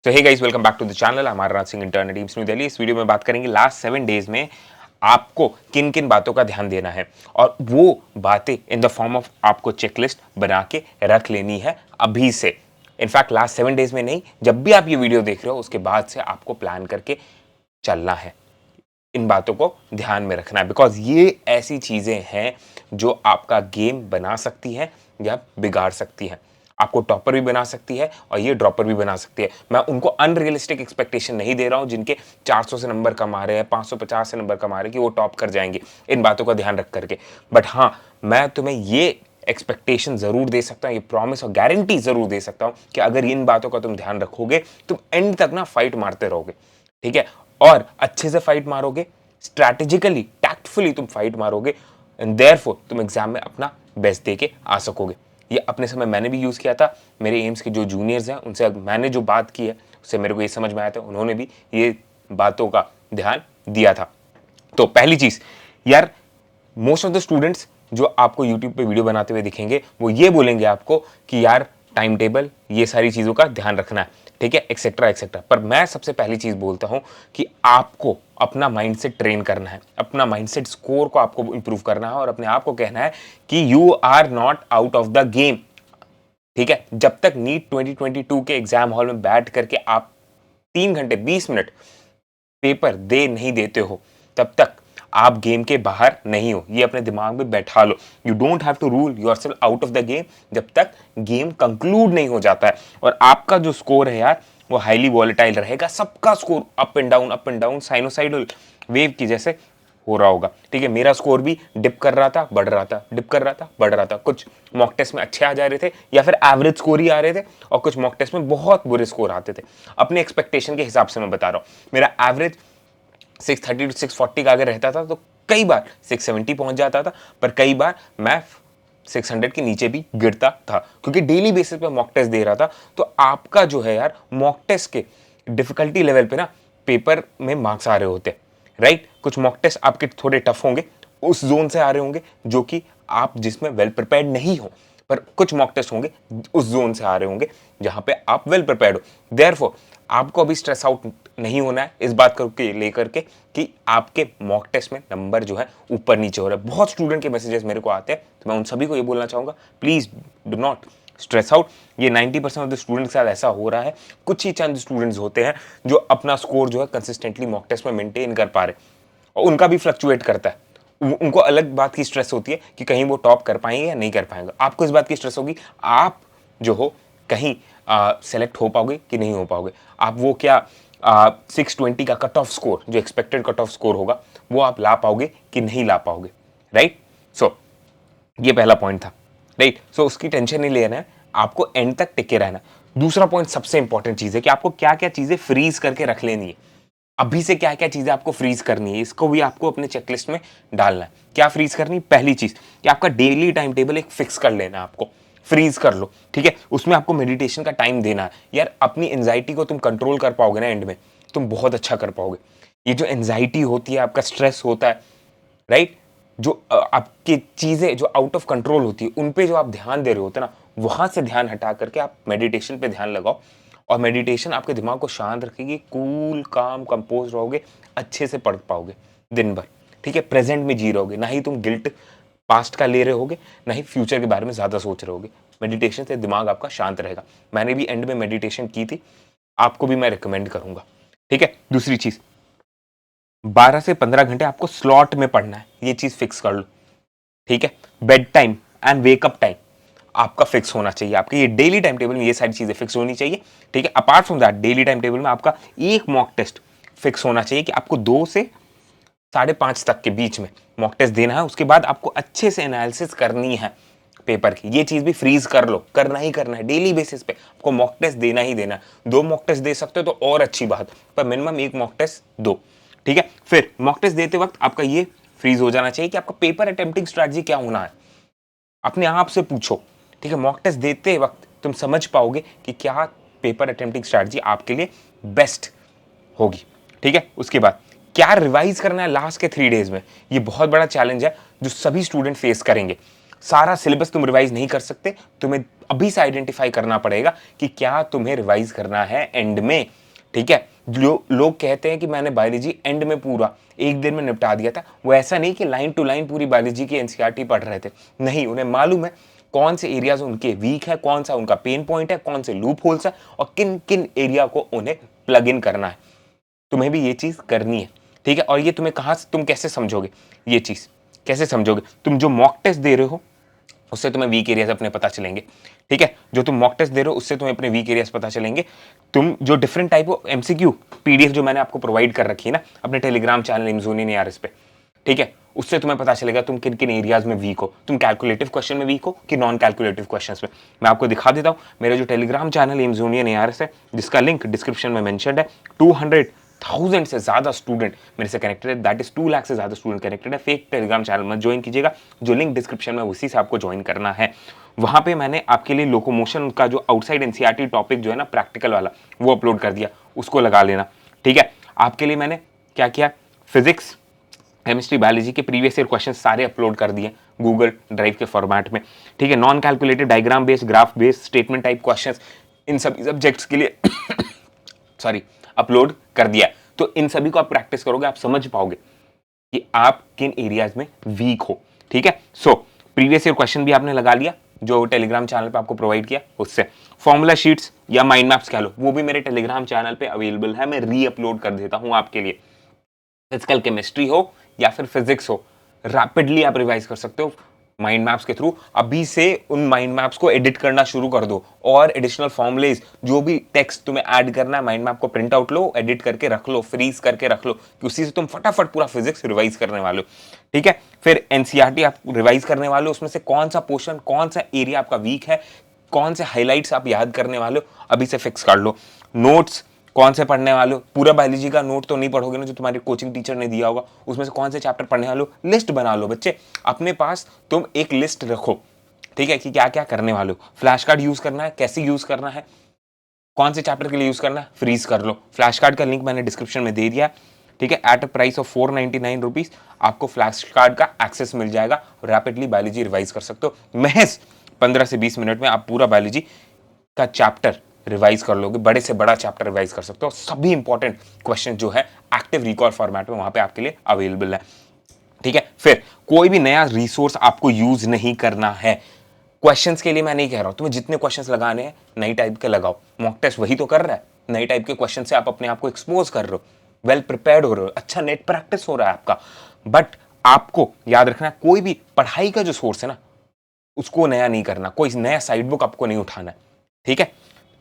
तो hey guys, welcome back to the channel. हमारा Raj Singh internet teams New Delhi. इस video में बात करेंगे लास्ट 7 डेज में आपको किन किन बातों का ध्यान देना है, और वो बातें इन द फॉर्म ऑफ आपको चेकलिस्ट बना के रख लेनी है अभी से। इनफैक्ट लास्ट 7 डेज में नहीं, जब भी आप ये वीडियो देख रहे हो उसके बाद से आपको प्लान करके चलना है। इन बातों को ध्यान में रखना है, बिकॉज ये ऐसी चीजें हैं जो आपका गेम बना सकती हैं या बिगाड़ सकती हैं। आपको टॉपर भी बना सकती है और ये ड्रॉपर भी बना सकती है। मैं उनको अनरियलिस्टिक एक्सपेक्टेशन नहीं दे रहा हूं जिनके 400 से नंबर कम आ रहे हैं, 550 से नंबर कम आ रहे हैं कि वो टॉप कर जाएंगे, इन बातों का ध्यान रख करके। बट हाँ, मैं तुम्हें ये एक्सपेक्टेशन जरूर दे सकता हूं, ये प्रॉमिस और गारंटी जरूर दे सकता हूं कि अगर इन बातों का तुम ध्यान रखोगे तुम एंड तक ना फाइट मारते रहोगे, ठीक है। और अच्छे से फाइट मारोगे, स्ट्रैटेजिकली टैक्टफुली तुम फाइट मारोगे, एंड देयरफॉर तुम एग्जाम में अपना बेस्ट दे के आ सकोगे। ये अपने समय मैंने भी यूज किया था। मेरे एम्स के जो जूनियर्स हैं उनसे मैंने जो बात की है उससे मेरे को ये समझ में आया था, उन्होंने भी ये बातों का ध्यान दिया था। तो पहली चीज यार, मोस्ट ऑफ द स्टूडेंट्स जो आपको यूट्यूब पे वीडियो बनाते हुए दिखेंगे वो ये बोलेंगे आपको कि यार टाइम टेबल, ये सारी चीजों का ध्यान रखना है, ठीक है, एक्सेट्रा एक्सेट्रा। पर मैं सबसे पहली चीज बोलता हूं कि आपको अपना माइंडसेट ट्रेन करना है, अपना माइंडसेट स्कोर को आपको इंप्रूव करना है और अपने आप को कहना है कि you are not out of the game, ठीक है। जब तक नीट 2022 के एग्जाम हॉल में बैठ करके आप 3 घंटे 20 मिनट पेपर दे नहीं देते हो, तब तक आप गेम के बाहर नहीं हो। ये अपने दिमाग में बैठा लो। You don't have to rule yourself out of the game जब तक गेम कंक्लूड नहीं हो जाता है। और आपका जो स्कोर है यार वो हाईली वॉलेटाइल रहेगा। सबका score up and down sinusoidal wave की जैसे हो रहा होगा, ठीक है। मेरा स्कोर भी डिप कर रहा था, बढ़ रहा था, डिप कर रहा था, बढ़ रहा था। कुछ मॉक टेस्ट में अच्छे आ जा रहे थे या फिर एवरेज स्कोर ही आ रहे थे, और कुछ मॉक टेस्ट में बहुत बुरे स्कोर आते थे। अपने एक्सपेक्टेशन के हिसाब से मैं बता रहा हूँ। मेरा एवरेज 630 टू 640 का अगर रहता था तो कई बार 670 पहुंच जाता था, पर कई बार मैं 600 के नीचे भी गिरता था, क्योंकि डेली बेसिस पे मॉक टेस्ट दे रहा था। तो आपका जो है यार मॉक टेस्ट के डिफिकल्टी लेवल पे ना पेपर में मार्क्स आ रहे होते, राइट। कुछ मॉक टेस्ट आपके थोड़े टफ होंगे, उस जोन से आ रहे होंगे जो कि आप जिसमें वेल प्रिपेयर्ड नहीं हो, पर कुछ मॉक टेस्ट होंगे उस जोन से आ रहे होंगे जहां पे आप वेल प्रिपेयर्ड हो। देयरफॉर आपको अभी स्ट्रेस आउट नहीं होना है इस बात को लेकर के कि आपके मॉक टेस्ट में नंबर जो है ऊपर नीचे हो रहा है। बहुत स्टूडेंट के मैसेजेस मेरे को आते हैं, तो मैं उन सभी को ये बोलना चाहूंगा, please do not stress out. ये 90% ऑफ द स्टूडेंट्स के साथ ऐसा हो रहा है। कुछ ही चंद स्टूडेंट्स होते हैं जो अपना स्कोर जो है कंसिस्टेंटली मॉक टेस्ट में मेंटेन कर पा रहे, और उनका भी फ्लक्चुएट करता है। उनको अलग बात की स्ट्रेस होती है कि कहीं वो टॉप कर पाएंगे या नहीं कर पाएंगे। आपको इस बात की स्ट्रेस होगी आप जो हो कहीं सेलेक्ट हो पाओगे कि नहीं हो पाओगे। आप वो क्या 620 का कट ऑफ स्कोर, जो एक्सपेक्टेड कट ऑफ स्कोर होगा, वो आप ला पाओगे कि नहीं ला पाओगे, राइट। सो ये पहला पॉइंट था, राइट। सो उसकी टेंशन नहीं लेना है, आपको एंड तक टिके रहना। दूसरा पॉइंट सबसे इंपॉर्टेंट चीज है कि आपको क्या क्या चीजें फ्रीज करके रख लेनी है। अभी से क्या क्या चीजें आपको फ्रीज करनी है, इसको भी आपको अपने चेकलिस्ट में डालना है। क्या फ्रीज करनी? पहली चीज कि आपका डेली टाइम टेबल एक फिक्स कर लेना है, आपको फ्रीज कर लो, ठीक है। उसमें आपको मेडिटेशन का टाइम देना है। यार अपनी एंजाइटी को तुम कंट्रोल कर पाओगे ना, एंड में तुम बहुत अच्छा कर पाओगे। ये जो एंजाइटी होती है, आपका स्ट्रेस होता है, राइट, जो आपकी चीजें जो आउट ऑफ कंट्रोल होती है उन पे जो आप ध्यान दे रहे होते ना, वहां से ध्यान हटा करके आप मेडिटेशन पे ध्यान लगाओ। और मेडिटेशन आपके दिमाग को शांत रखेगी, कूल काम कंपोज रहोगे, अच्छे से पढ़ पाओगे दिन भर, ठीक है। प्रेजेंट में जी रहोगे, ना ही तुम गिल्ट पास्ट का ले रहे होगे, ना ही फ्यूचर के बारे में ज्यादा सोच रहे होगे। मेडिटेशन से दिमाग आपका शांत रहेगा। मैंने भी एंड में मेडिटेशन की थी, आपको भी मैं रिकमेंड करूंगा, ठीक है। दूसरी चीज, 12 से 15 घंटे आपको स्लॉट में पढ़ना है, ये चीज फिक्स कर लो, ठीक है। Bed time and wake up time आपका फिक्स होना चाहिए। आपके ये डेली टाइम टेबल में ये सारी चीजें फिक्स होनी चाहिए, ठीक है। Apart from that daily time table में आपका एक मॉक टेस्ट फिक्स होना चाहिए कि आपको 2 से 5:30 तक के बीच में मॉक टेस्ट देना है। उसके बाद आपको अच्छे से एनालिसिस करनी है पेपर की। ये चीज भी फ्रीज कर लो, करना ही करना है डेली बेसिस पे, आपको मॉक टेस्ट देना ही देना है। 2 मॉक टेस्ट दे सकते हो तो और अच्छी बात, पर मिनिमम 1 मॉक टेस्ट दो, ठीक है। फिर मॉक टेस्ट देते वक्त आपका ये फ्रीज हो जाना चाहिए कि आपका पेपर अटेम्प्टिंग स्ट्रैटेजी क्या होना है। अपने आप से पूछो, ठीक है। मॉक टेस्ट देते वक्त तुम समझ पाओगे कि क्या पेपर अटेम्प्टिंग स्ट्रैटेजी आपके लिए बेस्ट होगी, ठीक है। उसके बाद क्या रिवाइज करना है लास्ट के 3 डेज में, ये बहुत बड़ा चैलेंज है जो सभी स्टूडेंट फेस करेंगे। सारा सिलेबस तुम रिवाइज नहीं कर सकते, तुम्हें अभी से आइडेंटिफाई करना पड़ेगा कि क्या तुम्हें रिवाइज करना है एंड में। ठीक है, जो लोग कहते हैं कि मैंने बायोलॉजी एंड में पूरा एक दिन में निपटा दिया था, वो ऐसा नहीं कि लाइन टू लाइन पूरी बायोलॉजी की एनसीईआरटी पढ़ रहे थे, नहीं, उन्हें मालूम है कौन से एरियाज उनके वीक है, कौन सा उनका पेन पॉइंट है, कौन से लूप होल्स है और किन किन एरिया को उन्हें प्लग इन करना है। तुम्हें भी ये चीज करनी है। ठीक है, और ये तुम्हें कहां से, तुम कैसे समझोगे ये चीज, कैसे समझोगे? तुम जो मॉक टेस्ट दे रहे हो उससे तुम्हें वीक एरियाज अपने पता चलेंगे। ठीक है, जो तुम मॉक टेस्ट दे रहे हो उससे तुम्हें अपने वीक एरियाज पता चलेंगे। तुम जो different type of MCQ PDF जो मैंने आपको प्रोवाइड कर रखी है ना अपने टेलीग्राम चैनल इमजोनियन एआरएस पे, ठीक है, उससे तुम्हें पता चलेगा तुम किन किन एरियाज में वीक हो, तुम कैलकुलेटिव क्वेश्चन में वीक हो कि नॉन कैलकुलेटिव क्वेश्चंस में। मैं आपको दिखा देता हूं, मेरा जो टेलीग्राम चैनल इमजोनियन एआरएस है जिसका लिंक डिस्क्रिप्शन में मेंशन्ड है, 200,000 से ज्यादा स्टूडेंट मेरे से कनेक्टेड है, दैट इज 2 लाख से ज्यादा स्टूडेंट कनेक्टेड है। फेक टेलीग्राम चैनल मत ज्वाइन कीजिएगा, जो लिंक डिस्क्रिप्शन में उसी से आपको ज्वाइन करना है। वहां पे मैंने आपके लिए लोकोमोशन का जो आउटसाइड एनसीईआरटी टॉपिक जो है ना प्रैक्टिकल वाला वो अपलोड कर दिया, उसको लगा लेना। ठीक है, आपके लिए मैंने क्या किया, फिजिक्स केमिस्ट्री बायोलॉजी के प्रीवियस ईयर क्वेश्चन सारे अपलोड कर दिए गूगल ड्राइव के फॉर्मेट में। ठीक है, non calculated diagram based, graph based, statement type questions in सभी सब्जेक्ट्स के लिए सॉरी अपलोड कर दिया। तो इन सभी को आप प्रैक्टिस करोगे, आप समझ पाओगे कि आप किन एरियाज में वीक हो। ठीक है, सो प्रीवियस ईयर क्वेश्चन भी आपने लगा लिया जो टेलीग्राम चैनल पे आपको प्रोवाइड किया उससे। फॉर्मूला शीट्स या माइंड मैप्स कह लो, वो भी मेरे टेलीग्राम चैनल पे अवेलेबल है, मैं री अपलोड कर देता हूं आपके लिए। फिजिकल केमिस्ट्री हो या फिर फिजिक्स हो, रैपिडली आप रिवाइज कर सकते हो माइंड मैप्स के थ्रू। अभी से उन माइंड मैप्स को एडिट करना शुरू कर दो और एडिशनल फॉर्मुलेज जो भी टेक्स्ट तुम्हें ऐड करना है माइंड मैप को प्रिंट आउट लो, एडिट करके रख लो, फ्रीज करके रख लो कि उसी से तुम फटाफट पूरा फिजिक्स रिवाइज करने वाले हो। ठीक है, फिर एनसीईआरटी आप रिवाइज करने वाले हो, उसमें से कौन सा पोर्शन, कौन सा एरिया आपका वीक है, कौन से हाईलाइट्स आप याद करने वाले हो, अभी से फिक्स कर लो। नोट्स कौन से पढ़ने वाले हो, पूरा बायोलॉजी का नोट तो नहीं पढ़ोगे ना जो तुम्हारे कोचिंग टीचर ने दिया होगा, उसमें से कौन से चैप्टर पढ़ने वाले हो, लिस्ट बना लो बच्चे अपने पास, तुम एक लिस्ट रखो। ठीक है, कि क्या क्या करने वाले हो, फ्लैश कार्ड यूज करना है, कैसे यूज करना है, कौन से चैप्टर के लिए यूज करना है, फ्रीज कर लो। फ्लैश कार्ड का लिंक मैंने डिस्क्रिप्शन में दे दिया। ठीक है, at a price of 499 rupees आपको फ्लैश कार्ड का एक्सेस मिल जाएगा, रैपिडली बायोलॉजी रिवाइज कर सकते हो। महज 15 से 20 मिनट में आप पूरा बायोलॉजी का चैप्टर रिवाइज कर लोगे, बड़े से बड़ा चैप्टर रिवाइज कर सकते हो। सभी इंपॉर्टेंट क्वेश्चन जो है एक्टिव रिकॉल फॉर्मेट में वहां पे आपके लिए अवेलेबल है। ठीक है, फिर कोई भी नया रिसोर्स आपको यूज नहीं करना है। क्वेश्चंस के लिए मैं नहीं कह रहा हूं, तुम्हें जितने क्वेश्चंस लगाने हैं नई टाइप के लगाओ, मॉक टेस्ट वही तो कर रहा है, नई टाइप के क्वेश्चन से आप अपने आप को एक्सपोज कर रहे हो, वेल प्रिपेयर्ड हो रहे हो, अच्छा नेट प्रैक्टिस हो रहा है आपका। बट आपको याद रखना है कोई भी पढ़ाई का जो सोर्स है ना उसको नया नहीं करना, कोई नया साइड बुक आपको नहीं उठाना है। ठीक है,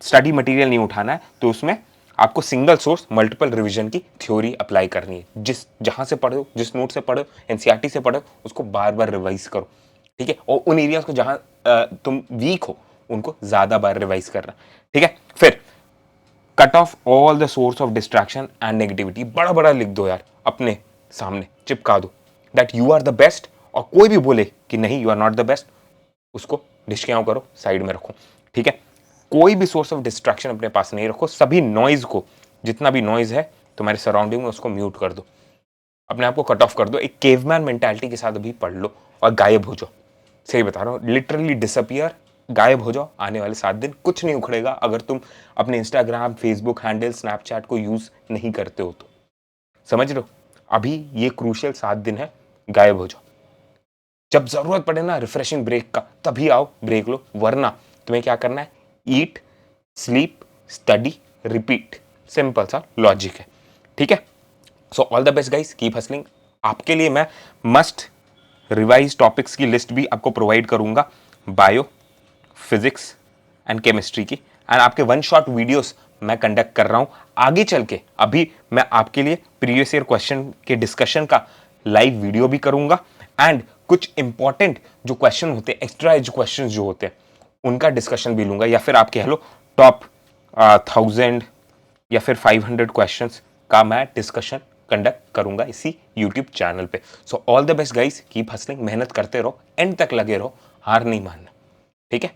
स्टडी मटेरियल नहीं उठाना है, तो उसमें आपको सिंगल सोर्स मल्टीपल रिवीजन की थ्योरी अप्लाई करनी है। जहां से पढ़ो, जिस नोट से पढ़ो, एनसीईआरटी से पढ़ो, उसको बार बार रिवाइज करो। ठीक है, और उन एरियाज को जहां तुम वीक हो उनको ज्यादा बार रिवाइज करना। ठीक है, फिर cut off all the source of distraction and negativity, बड़ा बड़ा लिख दो यार, अपने सामने चिपका दो that you are the best, और कोई भी बोले कि नहीं you are not the best, उसको डिस्काउंट करो, साइड में रखो। ठीक है, कोई भी सोर्स ऑफ डिस्ट्रैक्शन अपने पास नहीं रखो, सभी नॉइज को, जितना भी नॉइज है तुम्हारे सराउंडिंग में उसको म्यूट कर दो, अपने आप को कट ऑफ कर दो, एक केवमैन मेंटालिटी के साथ अभी पढ़ लो और गायब हो जाओ। सही बता रहा हूँ, लिटरली डिसअपियर, गायब हो जाओ। आने वाले 7 दिन कुछ नहीं उखड़ेगा अगर तुम अपने इंस्टाग्राम, फेसबुक हैंडल, स्नैपचैट को यूज नहीं करते हो तो। समझ लो, अभी ये क्रूशियल 7 दिन है, गायब हो जाओ। जब जरूरत पड़े ना रिफ्रेशिंग ब्रेक का तभी आओ, ब्रेक लो, वरना तुम्हें क्या करना है, ईट, स्लीप, स्टडी, रिपीट, सिंपल सा लॉजिक है। ठीक है, so all the best guys, keep hustling. आपके लिए मैं मस्ट रिवाइज टॉपिक्स की लिस्ट भी आपको प्रोवाइड करूंगा, बायो, फिजिक्स एंड केमिस्ट्री की, एंड आपके 1 शॉट वीडियोस मैं कंडक्ट कर रहा हूं आगे चल के। अभी मैं आपके लिए प्रीवियस ईयर क्वेश्चन के डिस्कशन का लाइव वीडियो भी करूंगा, एंड कुछ इंपॉर्टेंट जो क्वेश्चन होते हैं, एक्स्ट्रा एज क्वेश्चन जो होते हैं, उनका डिस्कशन भी लूंगा, या फिर आप कह लो टॉप 1000 या फिर 500 क्वेश्चंस का मैं डिस्कशन कंडक्ट करूंगा इसी यूट्यूब चैनल पे। So all the best guys, keep hustling, मेहनत करते रहो, एंड तक लगे रहो, हार नहीं मानना। ठीक है।